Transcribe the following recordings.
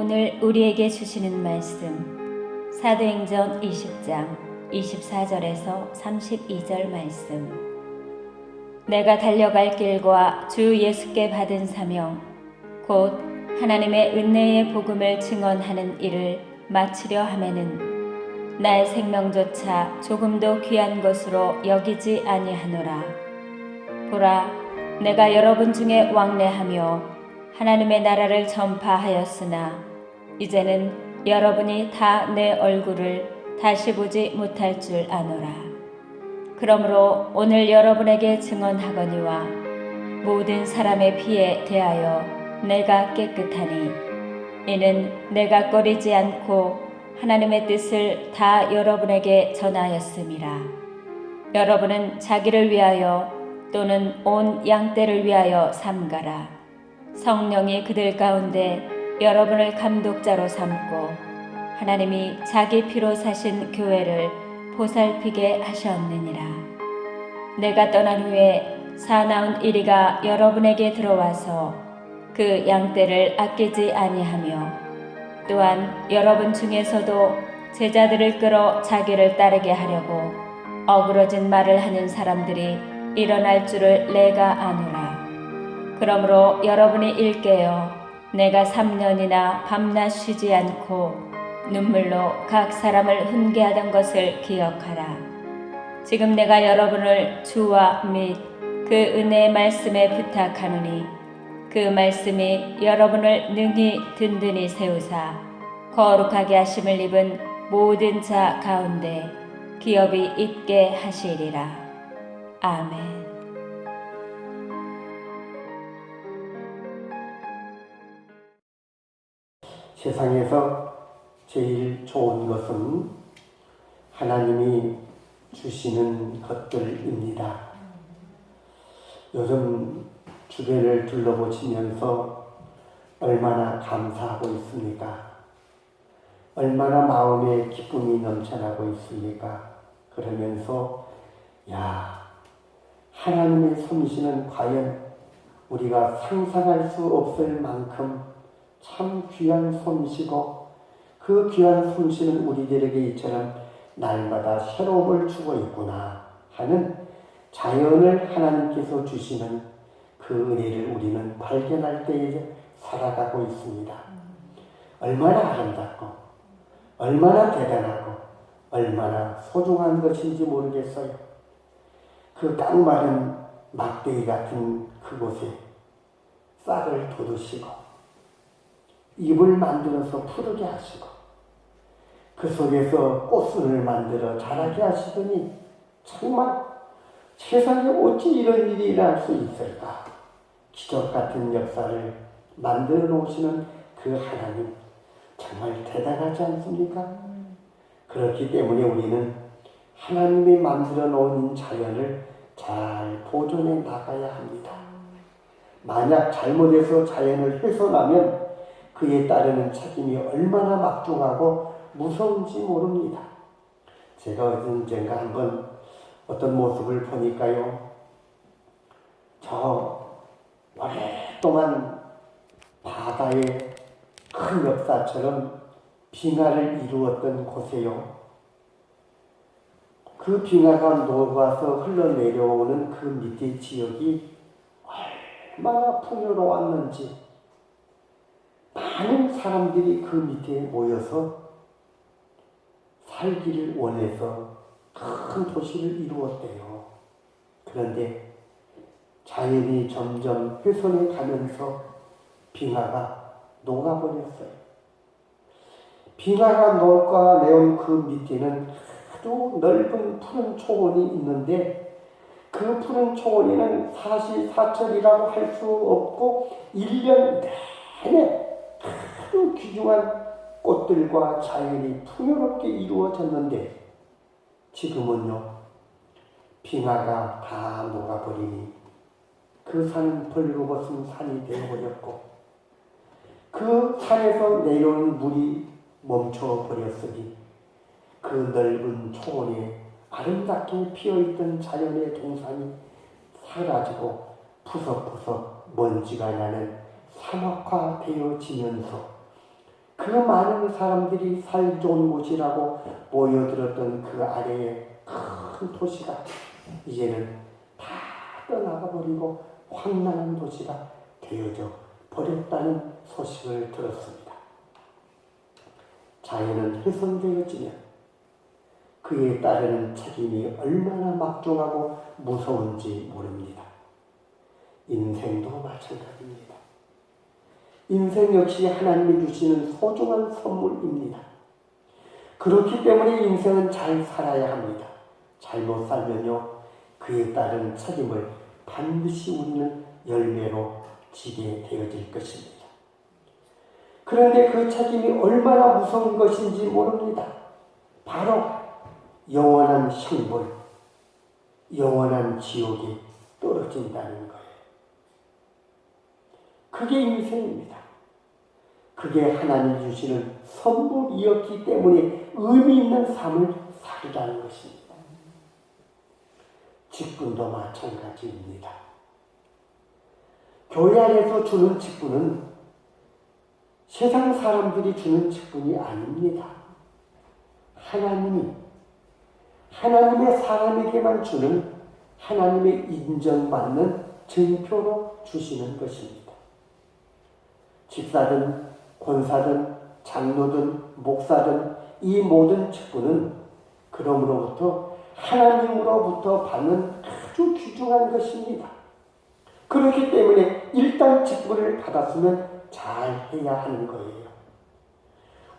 오늘 우리에게 주시는 말씀 사도행전 20장 24절에서 32절 말씀. 내가 달려갈 길과 주 예수께 받은 사명 곧 하나님의 은혜의 복음을 증언하는 일을 마치려 하매는 나의 생명조차 조금도 귀한 것으로 여기지 아니하노라. 보라, 내가 여러분 중에 왕래하며 하나님의 나라를 전파하였으나 이제는 여러분이 다 내 얼굴을 다시 보지 못할 줄 아노라. 그러므로 오늘 여러분에게 증언하거니와 모든 사람의 피에 대하여 내가 깨끗하니 이는 내가 꺼리지 않고 하나님의 뜻을 다 여러분에게 전하였음이라. 여러분은 자기를 위하여 또는 온 양떼를 위하여 삼가라. 성령이 그들 가운데 여러분을 감독자로 삼고 하나님이 자기 피로 사신 교회를 보살피게 하셨느니라. 내가 떠난 후에 사나운 이리가 여러분에게 들어와서 그 양떼를 아끼지 아니하며 또한 여러분 중에서도 제자들을 끌어 자기를 따르게 하려고 어그러진 말을 하는 사람들이 일어날 줄을 내가 아노라. 그러므로 여러분이 일깨어 내가 3년이나 밤낮 쉬지 않고 눈물로 각 사람을 훈계하던 것을 기억하라. 지금 내가 여러분을 주와 및 그 은혜의 말씀에 부탁하노니 그 말씀이 여러분을 능히 든든히 세우사 거룩하게 하심을 입은 모든 자 가운데 기업이 있게 하시리라. 아멘. 세상에서 제일 좋은 것은 하나님이 주시는 것들입니다. 요즘 주변을 둘러보시면서 얼마나 감사하고 있습니까? 얼마나 마음에 기쁨이 넘쳐나고 있습니까? 그러면서 하나님의 솜씨는 과연 우리가 상상할 수 없을 만큼 참 귀한 솜씨고 그 귀한 솜씨는 우리들에게 이처럼 날마다 새로움을 주고 있구나 하는 자연을 하나님께서 주시는 그 은혜를 우리는 발견할 때에 살아가고 있습니다. 얼마나 아름답고 얼마나 대단하고 얼마나 소중한 것인지 모르겠어요. 그 깡마른 막대기 같은 그곳에 싹을 돋우시고 잎을 만들어서 푸르게 하시고 그 속에서 꽃순을 만들어 자라게 하시더니 정말 세상에 어찌 이런 일이 일어날 수 있을까? 기적 같은 역사를 만들어 놓으시는 그 하나님 정말 대단하지 않습니까? 그렇기 때문에 우리는 하나님이 만들어 놓은 자연을 잘 보존해 나가야 합니다. 만약 잘못해서 자연을 훼손하면 그에 따르는 책임이 얼마나 막중하고 무서운지 모릅니다. 제가 언젠가 한번 어떤 모습을 보니까요. 저 오랫동안 바다의 큰 역사처럼 빙하를 이루었던 곳에요. 그 빙하가 녹아서 흘러내려오는 그 밑에 지역이 얼마나 풍요로웠는지 많은 사람들이 그 밑에 모여서 살기를 원해서 큰 도시를 이루었대요. 그런데 자연이 점점 훼손해 가면서 빙하가 녹아버렸어요. 빙하가 녹아내온 그 밑에는 아주 넓은 푸른 초원이 있는데 그 푸른 초원에는 사시사철이라고 할 수 없고 1년 내내 아주 귀중한 꽃들과 자연이 풍요롭게 이루어졌는데 지금은요 빙하가 다 녹아버리니 그 산은 벌거벗은 산이 되어버렸고 그 산에서 내려온 물이 멈춰버렸으니 그 넓은 초원에 아름답게 피어있던 자연의 동산이 사라지고 푸석푸석 먼지가 나는 사막화 되어지면서 그 많은 사람들이 살기 좋은 곳이라고 모여들었던 그 아래에 큰 도시가 이제는 다 떠나가버리고 황량한 도시가 되어져 버렸다는 소식을 들었습니다. 자연은 훼손되어지면 그에 따르는 책임이 얼마나 막중하고 무서운지 모릅니다. 인생도 마찬가지입니다. 인생 역시 하나님이 주시는 소중한 선물입니다. 그렇기 때문에 인생은 잘 살아야 합니다. 잘못 살면요, 그에 따른 책임을 반드시 우리는 열매로 지게 되어질 것입니다. 그런데 그 책임이 얼마나 무서운 것인지 모릅니다. 바로 영원한 형벌, 영원한 지옥에 떨어진다는 거예요. 그게 인생입니다. 그게 하나님이 주시는 선물이었기 때문에 의미 있는 삶을 살으라는 것입니다. 직분도 마찬가지입니다. 교회 안에서 주는 직분은 세상 사람들이 주는 직분이 아닙니다. 하나님의 사람에게만 주는 하나님의 인정받는 증표로 주시는 것입니다. 집사든 권사든 장로든 목사든 이 모든 직분은 그러므로부터 하나님으로부터 받는 아주 귀중한 것입니다. 그렇기 때문에 일단 직분을 받았으면 잘 해야 하는 거예요.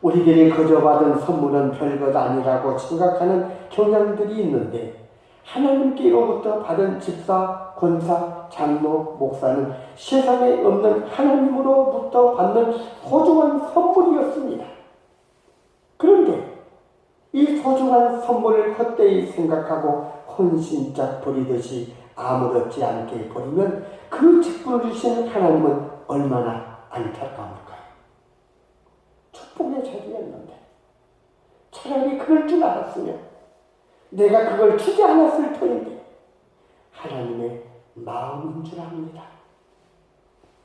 우리들이 거저 받은 선물은 별것 아니라고 생각하는 경향들이 있는데 하나님께로부터 받은 집사, 권사, 장로, 목사는 세상에 없는 하나님으로부터 받는 소중한 선물이었습니다. 그런데 이 소중한 선물을 헛되이 생각하고 헌신짝 버리듯이 아무렇지 않게 버리면 그 직분을 주신 하나님은 얼마나 안타까울까요? 축복의 자리였는데 차라리 그럴 줄 알았으면 내가 그걸 주지 않았을 터인데 하나님의 마음인 줄 압니다.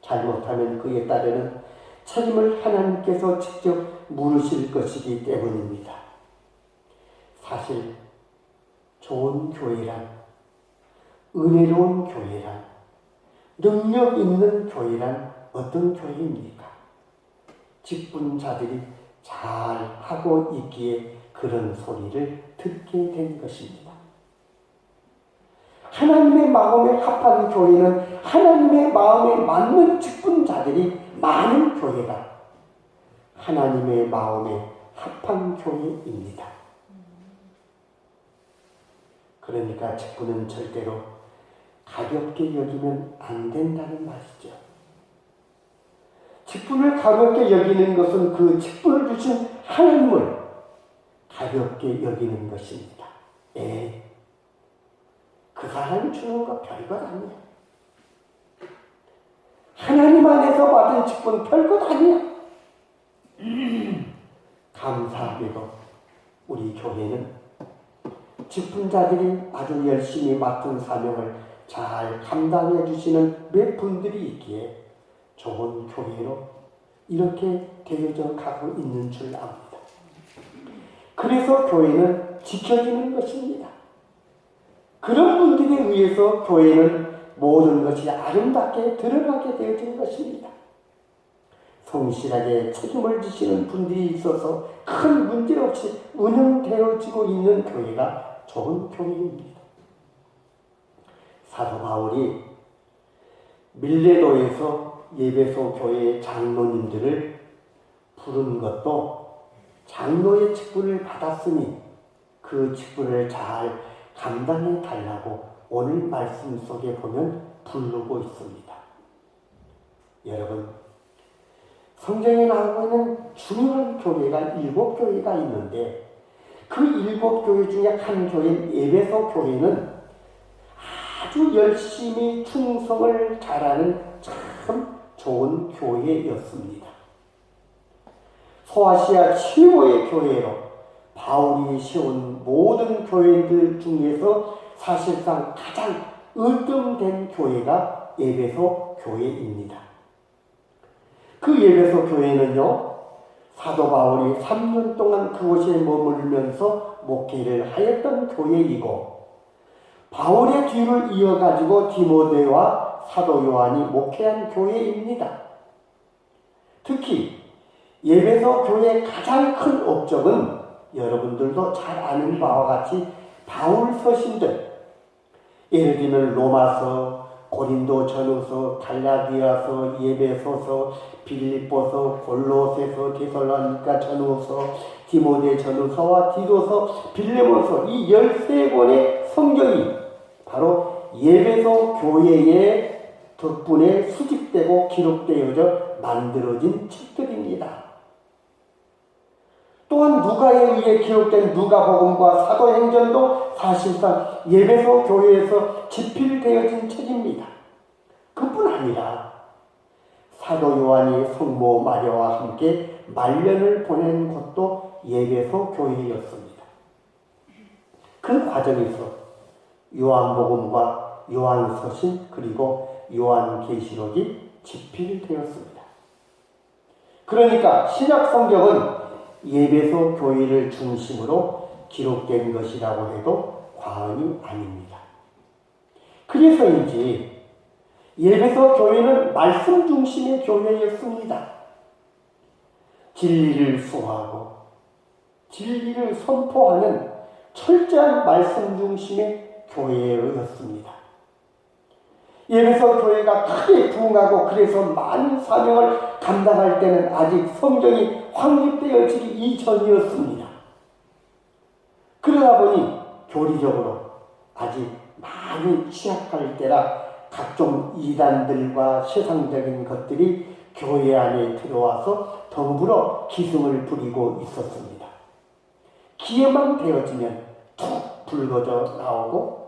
잘못하면 그에 따르는 책임을 하나님께서 직접 물으실 것이기 때문입니다. 사실 좋은 교회란, 은혜로운 교회란, 능력 있는 교회란 어떤 교회입니까? 직분자들이 잘 하고 있기에 그런 소리를 듣게 된 것입니다. 하나님의 마음에 합한 교회는 하나님의 마음에 맞는 직분자들이 많은 교회가 하나님의 마음에 합한 교회입니다. 그러니까 직분은 절대로 가볍게 여기면 안 된다는 말이죠. 직분을 가볍게 여기는 것은 그 직분을 주신 하나님을 가볍게 여기는 것입니다. 그 사람이 주는 거 별것 아니야. 하나님 안에서 받은 직분 별것 아니야. 감사하게도 우리 교회는 직분자들이 아주 열심히 맡은 사명을 잘 감당해 주시는 몇 분들이 있기에 좋은 교회로 이렇게 되어져 가고 있는 줄 압니다. 그래서 교회는 지켜지는 것입니다. 그런 분들에 의해서 교회는 모든 것이 아름답게 드러나게 되어진 것입니다. 성실하게 책임을 지시는 분들이 있어서 큰 문제 없이 운영되어지고 있는 교회가 좋은 교회입니다. 사도 바울이 밀레도에서 예배소 교회의 장로님들을 부른 것도 장로의 직분을 받았으니 그 직분을 잘 감당해 달라고 오늘 말씀 속에 보면 부르고 있습니다. 여러분, 성경에 나오고 있는 중요한 교회가 7교회가 있는데 그 7교회 중에 한 교회인 에베소 교회는 아주 열심히 충성을 잘하는 참 좋은 교회였습니다. 소아시아 최고의 교회로 바울이 세운 모든 교회들 중에서 사실상 가장 으뜸된 교회가 에베소 교회입니다. 그 에베소 교회는요, 사도 바울이 3년 동안 그곳에 머물면서 목회를 하였던 교회이고 바울의 뒤를 이어가지고 디모데와 사도 요한이 목회한 교회입니다. 특히 예배소 교회의 가장 큰 업적은 여러분들도 잘 아는 바와 같이 바울 서신들, 예를 들면 로마서, 고린도 전후서, 갈라디아서, 예배소서, 빌립보서, 골로새서, 데살로니가 전후서, 디모데 전후서와 디도서, 빌레몬서 이 13권의 성경이 바로 예배소 교회의 덕분에 수집되고 기록되어져 만들어진 책들입니다. 또한 누가에 의해 기록된 누가복음과 사도행전도 사실상 예배소 교회에서 집필되어진 책입니다. 그뿐 아니라 사도 요한이 성모 마리아와 함께 말년을 보낸 곳도 예배소 교회였습니다. 그 과정에서 요한복음과 요한서신 그리고 요한계시록이 집필되었습니다. 그러니까 신약 성경은 예배소 교회를 중심으로 기록된 것이라고 해도 과언이 아닙니다. 그래서인지 예배소 교회는 말씀 중심의 교회였습니다. 진리를 수호하고 진리를 선포하는 철저한 말씀 중심의 교회였습니다. 예배소 교회가 크게 부흥하고 그래서 많은 사명을 감당할 때는 아직 성경이 확립되어지기 이전이었습니다. 그러다 보니 교리적으로 아직 많이 취약할 때라 각종 이단들과 세상적인 것들이 교회 안에 들어와서 덤불어 기승을 부리고 있었습니다. 기회만 되어지면 툭 불거져 나오고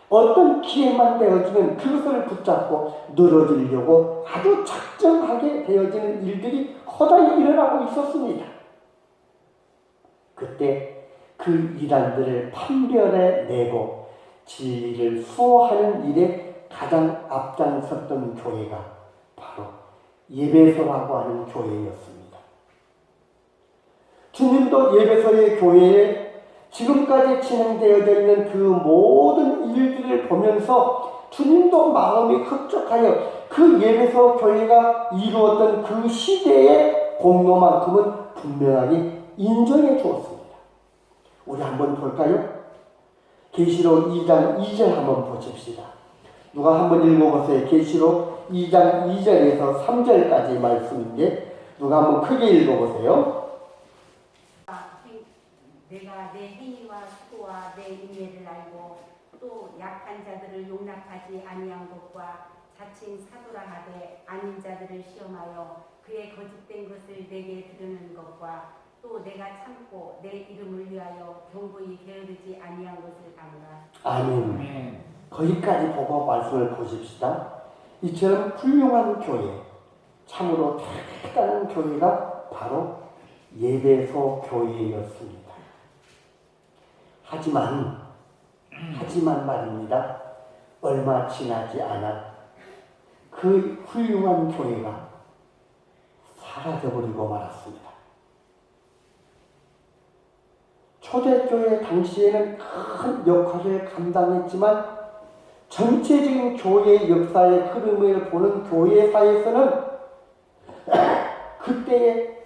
어떤 기회만 되어지면 그것을 붙잡고 늘어지려고 아주 작정하게 되어지는 일들이 허다히 일어나고 있었습니다. 그때 그 이단들을 판별해 내고 진리를 수호하는 일에 가장 앞장섰던 교회가 바로 예배소라고 하는 교회였습니다. 주님도 예배소의 교회에 지금까지 진행되어져 있는 그 모든 일들을 보면서 주님도 마음이 흡족하여 그 예배소 교회가 이루었던 그 시대의 공로만큼은 분명하게 인정해 주었습니다. 우리 한번 볼까요? 계시록 2장 2절 한번 보십시다. 누가 한번 읽어보세요. 계시록 2장 2절에서 3절까지 말씀인데 누가 한번 크게 읽어보세요. 내가 내 행위와 수고와 내 인내를 알고 또 약한 자들을 용납하지 아니한 것과 자칭 사도라 하되 아닌 자들을 시험하여 그의 거짓된 것을 내게 드러내는 것과 또 내가 참고 내 이름을 위하여 경고히 게으르지 아니한 것을 아노라. 아멘. 거기까지 보고 말씀을 보십시다. 이처럼 훌륭한 교회, 참으로 대단한 교회가 바로 예배소 교회였습니다. 하지만 말입니다. 얼마 지나지 않아 그 훌륭한 교회가 사라져버리고 말았습니다. 초대교회 당시에는 큰 역할을 감당했지만 전체적인 교회의 역사의 흐름을 보는 교회사에서는 그때에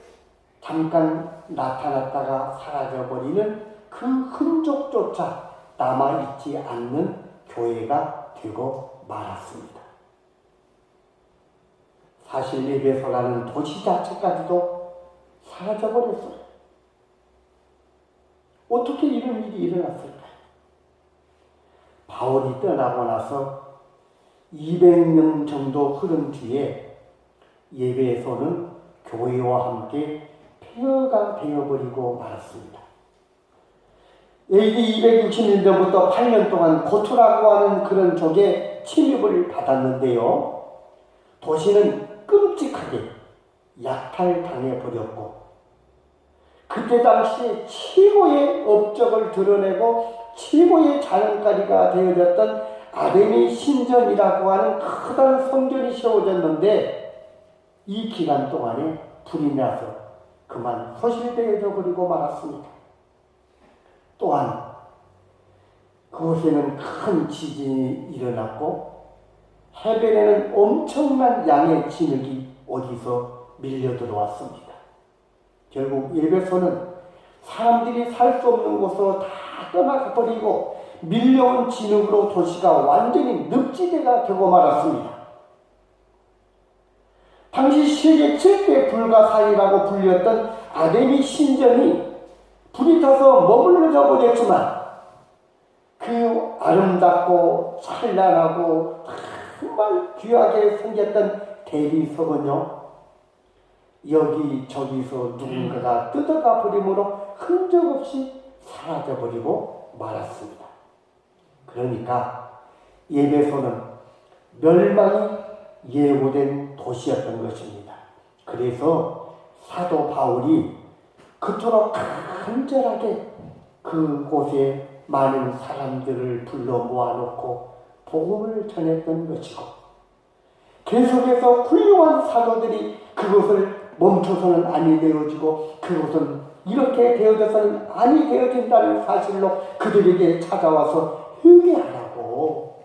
잠깐 나타났다가 사라져버리는 그 흔적조차 남아있지 않는 교회가 되고 말았습니다. 사실 예배소라는 도시 자체까지도 사라져버렸어요. 어떻게 이런 일이 일어났을까요? 바울이 떠나고 나서 200년 정도 흐른 뒤에 예배소는 교회와 함께 폐허가 되어버리고 말았습니다. AD 260년대부터 8년 동안 고투라고 하는 그런 족의 침입을 받았는데요. 도시는 끔찍하게 약탈당해버렸고 그때 당시에 최고의 업적을 드러내고 최고의 자랑거리가 되어졌던 아데미 신전이라고 하는 커다란 성전이 세워졌는데 이 기간 동안에 불이 나서 그만 소실되어져 버리고 말았습니다. 또한 그곳에는 큰 지진이 일어났고 해변에는 엄청난 양의 진흙이 어디서 밀려 들어왔습니다. 결국 예배소는 사람들이 살 수 없는 곳으로 다 떠나가 버리고 밀려온 진흙으로 도시가 완전히 늪지대가 되고 말았습니다. 당시 세계 7대 불가사의라고 불렸던 아데미 신전이 불이 타서 머물러져 버렸지만 그 아름답고 찬란하고 정말 귀하게 생겼던 대리석은요, 여기저기서 누군가가 뜯어가 버림으로 흔적 없이 사라져 버리고 말았습니다. 그러니까 예배소는 멸망이 예고된 도시였던 것입니다. 그래서 사도 바울이 그토록 간절하게 그곳에 많은 사람들을 불러 모아놓고 복음을 전했던 것이고, 계속해서 훌륭한 사도들이 그것을 멈춰서는 아니 되어지고 그것은 이렇게 되어져서는 아니 되어진다는 사실로 그들에게 찾아와서 회개하라고,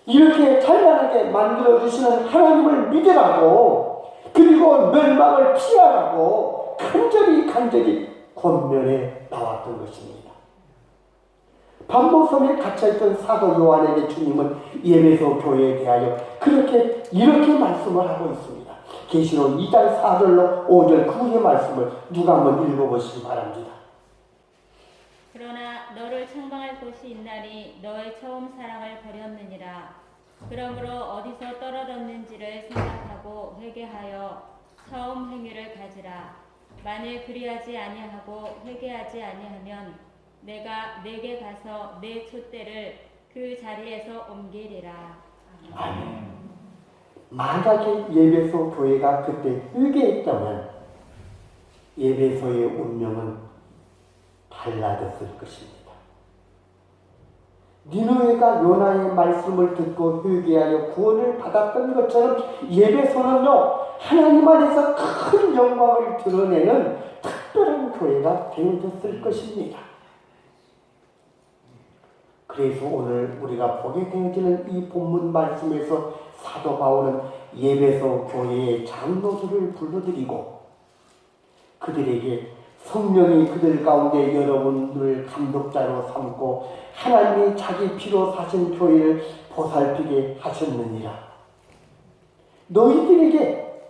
이렇게 찬란하게 만들어주시는 하나님을 믿으라고, 그리고 멸망을 피하라고 간절히 권면해 나왔던 것입니다. 반복섬에 갇혀있던 사도 요한에게 주님은 예배소 교회에 대하여 이렇게 말씀을 하고 있습니다. 계시록 2장 4절로 5절 그 후의 말씀을 누가 한번 읽어보시기 바랍니다. 그러나 너를 책망할 곳이 있나니 너의 처음 사랑을 버렸느니라. 그러므로 어디서 떨어졌는지를 생각하고 회개하여 처음 행위를 가지라. 만일 그리하지 아니하고 회개하지 아니하면 내가 내게 가서 내 촛대를 그 자리에서 옮기리라. 아멘. 만약에 예배소 교회가 그때 회개했다면 예배소의 운명은 달라졌을 것입니다. 니느웨가 요나의 말씀을 듣고 회개하여 구원을 받았던 것처럼 예배소는요, 하나님 안에서 큰 영광을 드러내는 특별한 교회가 되어졌을 것입니다. 그래서 오늘 우리가 보게 되어지는 이 본문 말씀에서 사도 바울은 예배소 교회의 장로들을 불러들이고 그들에게 성령이 그들 가운데 여러분들을 감독자로 삼고 하나님이 자기 피로 사신 교회를 보살피게 하셨느니라. 너희들에게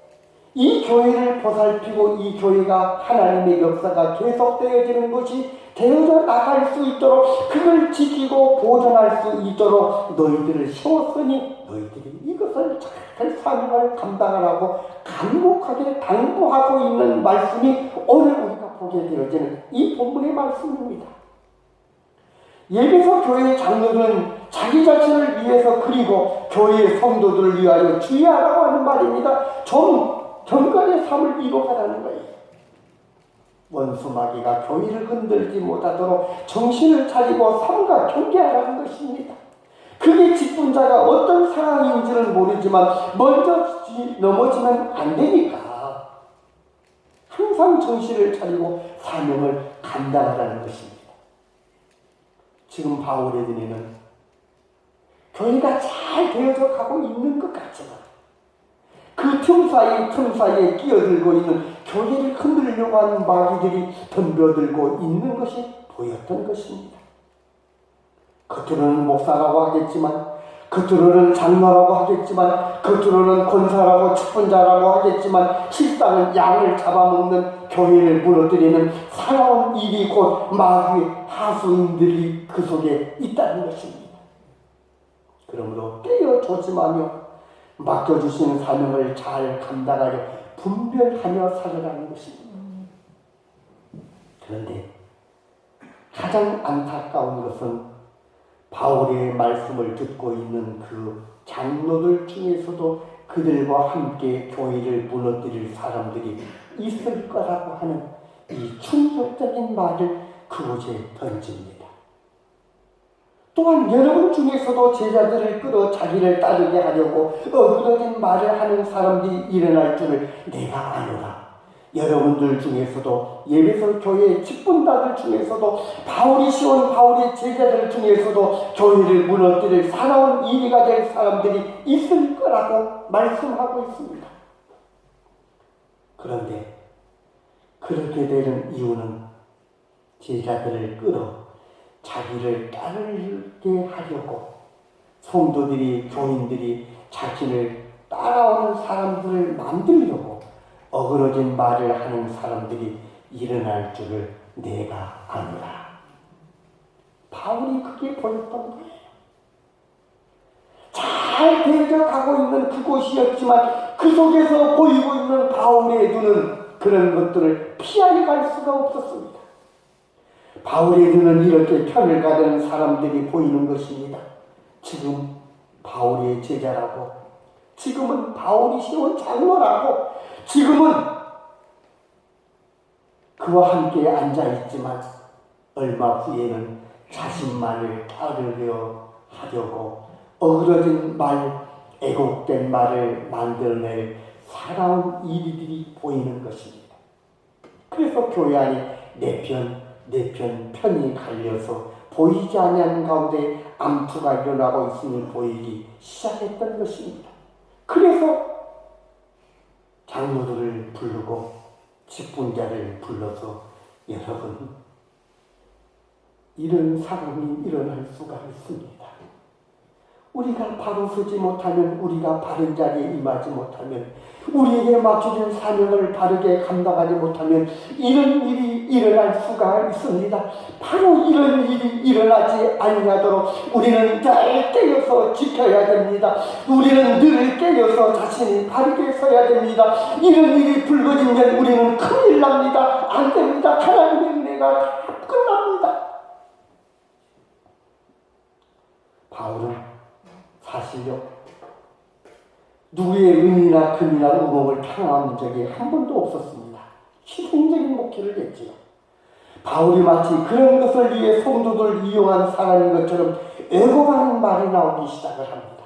이 교회를 보살피고 이 교회가 하나님의 역사가 계속되어지는 것이 되어져 나갈 수 있도록 그걸 지키고 보존할 수 있도록 너희들을 세웠으니 너희들이 이것을 잘 사명을 감당하라고 간곡하게 당부하고 있는 말씀이 오늘 우리가 보게 되어지는 이 본문의 말씀입니다. 예배소 교회의 장로들은 자기 자신을 위해서 그리고 교회의 성도들을 위하여 주의하라고 하는 말입니다. 좀 경건의 삶을 이루어가라는 거예요. 원수 마귀가 교회를 흔들지 못하도록 정신을 차리고 삼가 경계하라는 것입니다. 그게 직분자가 어떤 상황인지는 모르지만 먼저 넘어지면 안 되니까 항상 정신을 차리고 사명을 감당하라는 것입니다. 지금 바울의 눈에는 교회가 잘 되어져 가고 있는 것 같지만 그 틈 사이에 끼어들고 있는 교회를 흔들려고 하는 마귀들이 덤벼들고 있는 것이 보였던 것입니다. 겉으로는 목사라고 하겠지만, 겉으로는 장로라고 하겠지만, 겉으로는 권사라고 축분자라고 하겠지만 실상은 양을 잡아먹는 교회를 무너뜨리는 사나운 일이 곧 마귀의 하수인들이 그 속에 있다는 것입니다. 그러므로 깨어 조심하며 맡겨주신 사명을 잘 감당하여 분별하며 살아가는 것입니다. 그런데 가장 안타까운 것은 바울의 말씀을 듣고 있는 그 장로들 중에서도 그들과 함께 교회를 무너뜨릴 사람들이 있을 거라고 하는 이 충격적인 말을 그곳에 던집니다. 또한 여러분 중에서도 제자들을 끌어 자기를 따르게 하려고 어그러진 말을 하는 사람들이 일어날 줄을 내가 아노라. 여러분들 중에서도 예배소 교회 직분자들 중에서도 바울이 씌운 바울의 제자들 중에서도 교회를 무너뜨릴 살아온 이리가 될 사람들이 있을 거라고 말씀하고 있습니다. 그런데 그렇게 되는 이유는 제자들을 끌어 자기를 따르게 하려고 성도들이 교인들이 자신을 따라오는 사람들을 만들려고 어그러진 말을 하는 사람들이 일어날 줄을 내가 아노라. 바울이 그게 보였던 거예요. 잘 되어져 가고 있는 그곳이었지만 그 속에서 보이고 있는 바울의 눈은 그런 것들을 피하여 갈 수가 없었습니다. 바울의 눈은 이렇게 편을 가르는 사람들이 보이는 것입니다. 지금 바울의 제자라고, 지금은 바울이 세운 장로라고, 지금은 그와 함께 앉아있지만 얼마 후에는 자신만을 따르려 하려고 어그러진 말, 애곡된 말을 만들어낼 살아온 일들이 보이는 것입니다. 그래서 교회 안에 내 편이 갈려서 보이지 않는 가운데 암투가 일어나고 있음이 보이기 시작했던 것입니다. 그래서 장로들을 부르고 직분자를 불러서 여러분, 이런 상황이 일어날 수가 있습니다. 우리가 바로 서지 못하면, 우리가 바른 자리에 임하지 못하면, 우리에게 맡겨진 사명을 바르게 감당하지 못하면 이런 일이 일어날 수가 있습니다. 바로 이런 일이 일어나지 아니하도록 우리는 늘 깨어서 지켜야 됩니다. 우리는 늘 깨어서 자신이 바르게 서야 됩니다. 이런 일이 불거지면 우리는 큰일 납니다. 안 됩니다. 하나님의 은혜가 다 끝납니다. 바울은 사실요, 누구의 은이나 금이나 우복을 탕한 적이 한 번도 없었습니다. 희생적인 목회를 했지요. 바울이 마치 그런 것을 위해 성도들을 이용한 사람인 것처럼 애고하는 말이 나오기 시작을 합니다.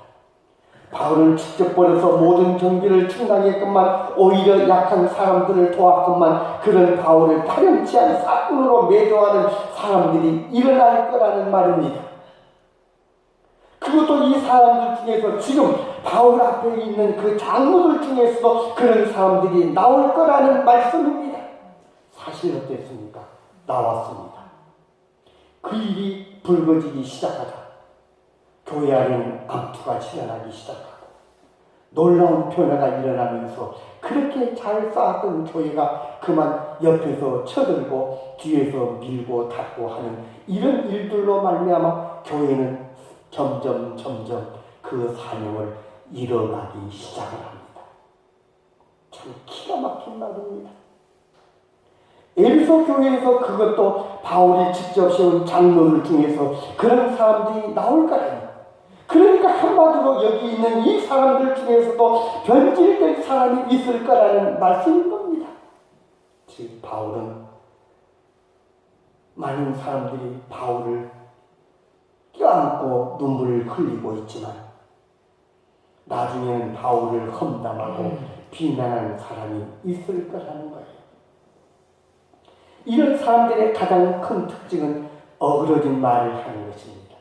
바울은 직접 버려서 모든 경비를 충당했건만 오히려 약한 사람들을 도왔건만 그런 바울을 파렴치한 사건으로 매도하는 사람들이 일어날 거라는 말입니다. 그것도 이 사람들 중에서 지금 바울 앞에 있는 그 장로들 중에서도 그런 사람들이 나올 거라는 말씀입니다. 사실 어땠습니까? 나왔습니다. 그 일이 불거지기 시작하자 교회 안에는 암투가 일어나기 시작하고 놀라운 변화가 일어나면서 그렇게 잘 쌓았던 교회가 그만 옆에서 쳐들고 뒤에서 밀고 닫고 하는 이런 일들로 말미암아 교회는 점점 그 사명을 이뤄가기 시작을 합니다. 참 기가 막힌 말입니다. 에베소 교회에서 그것도 바울이 직접 세운 장로들 중에서 그런 사람들이 나올 거라니. 그러니까 한마디로 여기 있는 이 사람들 중에서도 변질될 사람이 있을 거라는 말씀인 겁니다. 즉 바울은 많은 사람들이 바울을 껴안고 눈물을 흘리고 있지만 나중에는 바울을 험담하고 비난하는 사람이 있을 거라는 거예요. 이런 사람들의 가장 큰 특징은 어그러진 말을 하는 것입니다.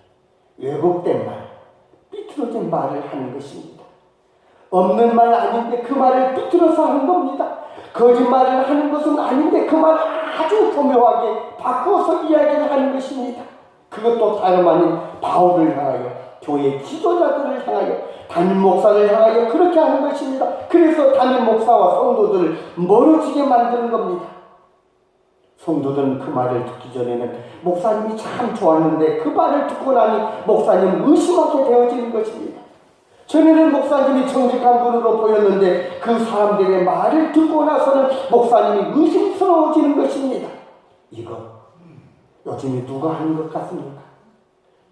왜곡된 말, 삐뚤어진 말을 하는 것입니다. 없는 말 아닌데 그 말을 삐뚤어서 하는 겁니다. 거짓말을 하는 것은 아닌데 그 말을 아주 교묘하게 바꿔서 이야기를 하는 것입니다. 그것도 다름 아닌 바울을 향하여, 교회 지도자들을 향하여, 담임 목사를 향하여 그렇게 하는 것입니다. 그래서 담임 목사와 성도들을 멀어지게 만드는 겁니다. 성도들은 그 말을 듣기 전에는 목사님이 참 좋았는데 그 말을 듣고 나니 목사님을 의심하게 되어지는 것입니다. 전에는 목사님이 정직한 분으로 보였는데 그 사람들의 말을 듣고 나서는 목사님이 의심스러워지는 것입니다. 이거 요즘에 누가 하는 것 같습니까?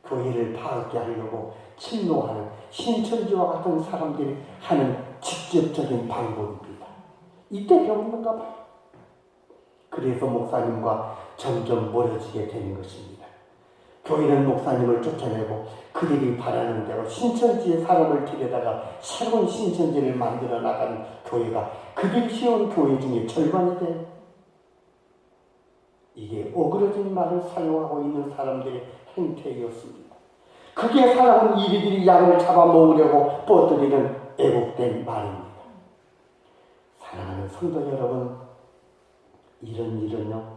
교회를 파악게 하려고 침노하는 신천지와 같은 사람들이 하는 직접적인 방법입니다. 이때 배우는가 봐요. 그래서 목사님과 점점 멀어지게 되는 것입니다. 교회는 목사님을 쫓아내고 그들이 바라는 대로 신천지의 사람을 들여다가 새로운 신천지를 만들어 나가는 교회가 그들이 세운 교회 중에 절반이 돼. 이게 어그러진 말을 사용하고 있는 사람들의 행태였습니다. 그게 살아온 이리들이 양을 잡아먹으려고 뻗들이는 애국된 말입니다. 사랑하는 성도 여러분, 이런 일은요,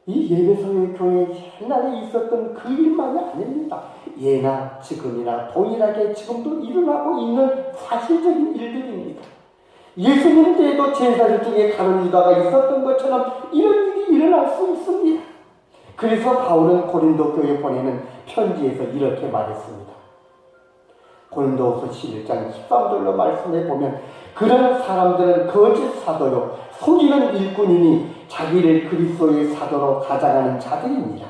이 예배소의 교회에 옛날에 있었던 그 일만이 아닙니다. 예나 지금이나 동일하게 지금도 일어나고 있는 사실적인 일들입니다. 예수님 때에도 제사장 중에 가룟 유다가 있었던 것처럼 이런 일이 일어날 수 있습니다. 그래서 바울은 고린도 교회에 보내는 편지에서 이렇게 말했습니다. 고린도후서 11장 13절로 말씀해 보면 그런 사람들은 거짓 사도요 속이는 일꾼이니 자기를 그리스도의 사도로 가장하는 자들입니다.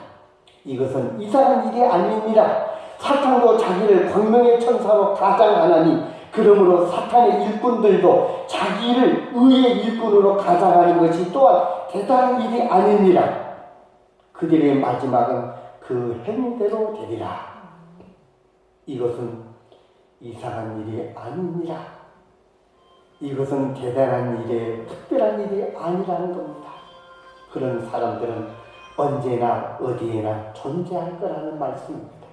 이것은 이상한 일이 아닙니다. 사탄도 자기를 광명의 천사로 가장하나니 그러므로 사탄의 일꾼들도 자기를 의의 일꾼으로 가장하는 것이 또한 대단한 일이 아닙니다. 그들의 마지막은 그 행대로 되리라. 이것은 이상한 일이 아닙니다. 이것은 대단한 일에 특별한 일이 아니라는 겁니다. 그런 사람들은 언제나 어디에나 존재할 거라는 말씀입니다.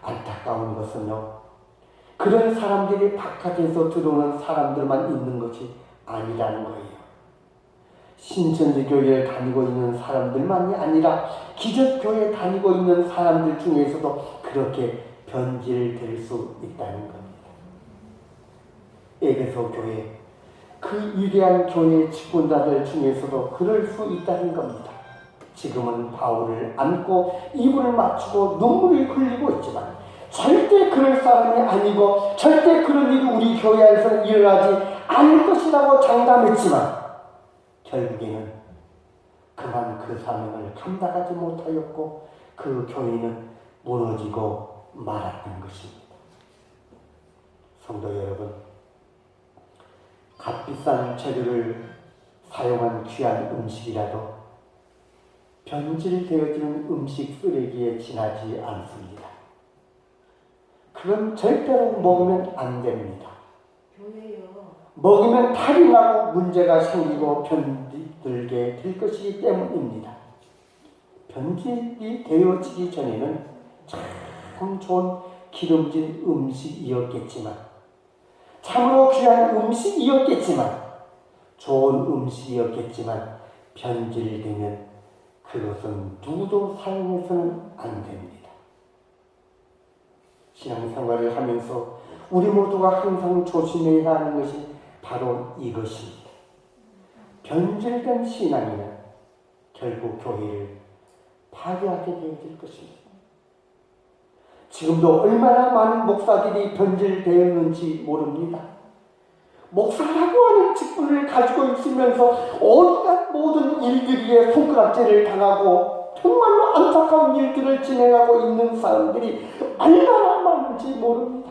안타까운 것은요, 그런 사람들이 바깥에서 들어오는 사람들만 있는 것이 아니라는 거예요. 신천지교회를 다니고 있는 사람들만이 아니라 기적교회에 다니고 있는 사람들 중에서도 그렇게 변질될 수 있다는 겁니다. 에베소 교회, 그 위대한 교회의 직분자들 중에서도 그럴 수 있다는 겁니다. 지금은 바울을 안고 입을 맞추고 눈물을 흘리고 있지만 절대 그럴 사람이 아니고 절대 그런 일이 우리 교회 안에서 일어나지 않을 것이라고 장담했지만 결국에는 그만 그 사명을 감당하지 못하였고 그 교회는 무너지고 말았던 것입니다. 성도 여러분, 값비싼 재료를 사용한 귀한 음식이라도 변질되어지는 음식 쓰레기에 지나지 않습니다. 그건 절대로 먹으면 안 됩니다. 먹으면 탈이 나고 문제가 생기고 변질되게 될 것이기 때문입니다. 변질이 되어지기 전에는 참 좋은 기름진 음식이었겠지만, 참으로 귀한 음식이었겠지만, 좋은 음식이었겠지만 변질되면 그것은 누구도 사용해서는 안 됩니다. 신앙생활을 하면서 우리 모두가 항상 조심해야 하는 것이 바로 이것입니다. 변질된 신앙이면 결국 교회를 파괴하게 되어질 것입니다. 지금도 얼마나 많은 목사들이 변질되었는지 모릅니다. 목사라고 하는 직분을 가지고 있으면서 온갖 모든 일들에 손가락질을 당하고 정말로 안타까운 일들을 진행하고 있는 사람들이 얼마나 많은지 모릅니다.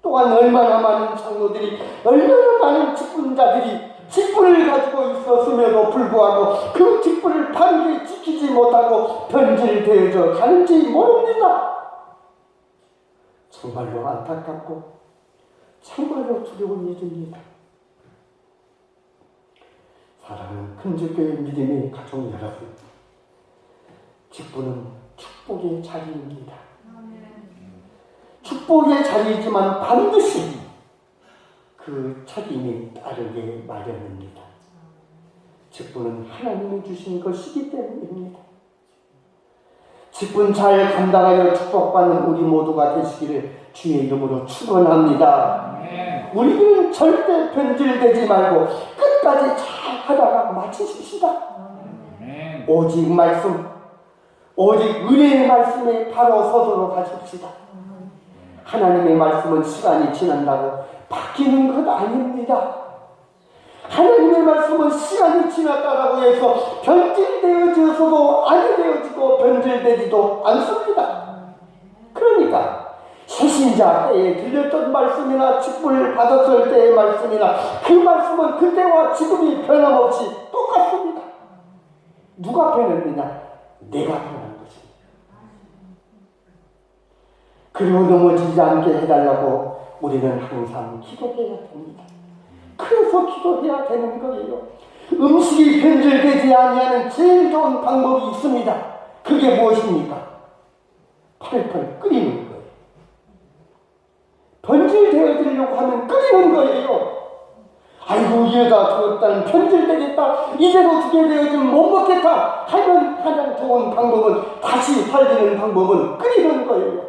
또한 얼마나 많은 장로들이, 얼마나 많은 직분자들이 직분을 가지고 있었음에도 불구하고 그 직분을 바르게 지키지 못하고 변질되어져 가는지 모릅니다. 정말로 안타깝고 정말로 두려운 일입니다. 사랑하는 큰주교회 믿음의 가족 여러분, 직분은 축복의 자리입니다. 축복의 자리이지만 반드시 그 책임이 따르게 마련입니다. 직분은 하나님이 주신 것이기 때문입니다. 직분 잘 감당하여 축복받는 우리 모두가 되시기를 주의 이름으로 축원합니다. 우리는 절대 변질되지 말고 끝까지 잘 하다가 마치십시다. 오직 말씀, 오직 은혜의 말씀에 바로 서도록 하십시다. 하나님의 말씀은 시간이 지난다고 바뀌는 것 아닙니다. 하나님의 말씀은 시간이 지났다고 해서 변질되어져서도 아니 되어지고 변질되지도 않습니다. 그러니까 새신자 때에 들렸던 말씀이나 직분을 받았을 때의 말씀이나 그 말씀은 그때와 지금이 변함없이 똑같습니다. 누가 변했느냐? 내가 변한 것입니다. 그리고 넘어지지 않게 해달라고 우리는 항상 기도해야 됩니다. 그래서 기도해야 되는 거예요. 음식이 변질되지 아니하는 제일 좋은 방법이 있습니다. 그게 무엇입니까? 팔팔 끓이는 거예요. 변질되어지려고 하면 끓이는 거예요. 아이고 이러다 죽었다는 변질되겠다, 이대로 두게 되어지면 못 먹겠다 하면 가장 좋은 방법은, 다시 살리는 방법은 끓이는 거예요.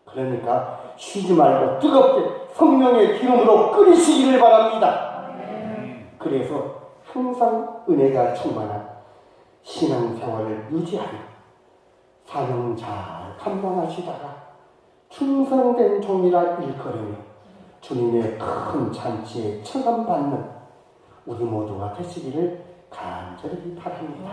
그러니까 쉬지 말고 뜨겁게 성령의 기름으로 끓이시기를 바랍니다. 그래서 항상 은혜가 충만한 신앙생활을 유지하며 사명 잘 감당하시다가 충성된 종이라 일컬으며 주님의 큰 잔치에 청함받는 우리 모두가 되시기를 간절히 바랍니다.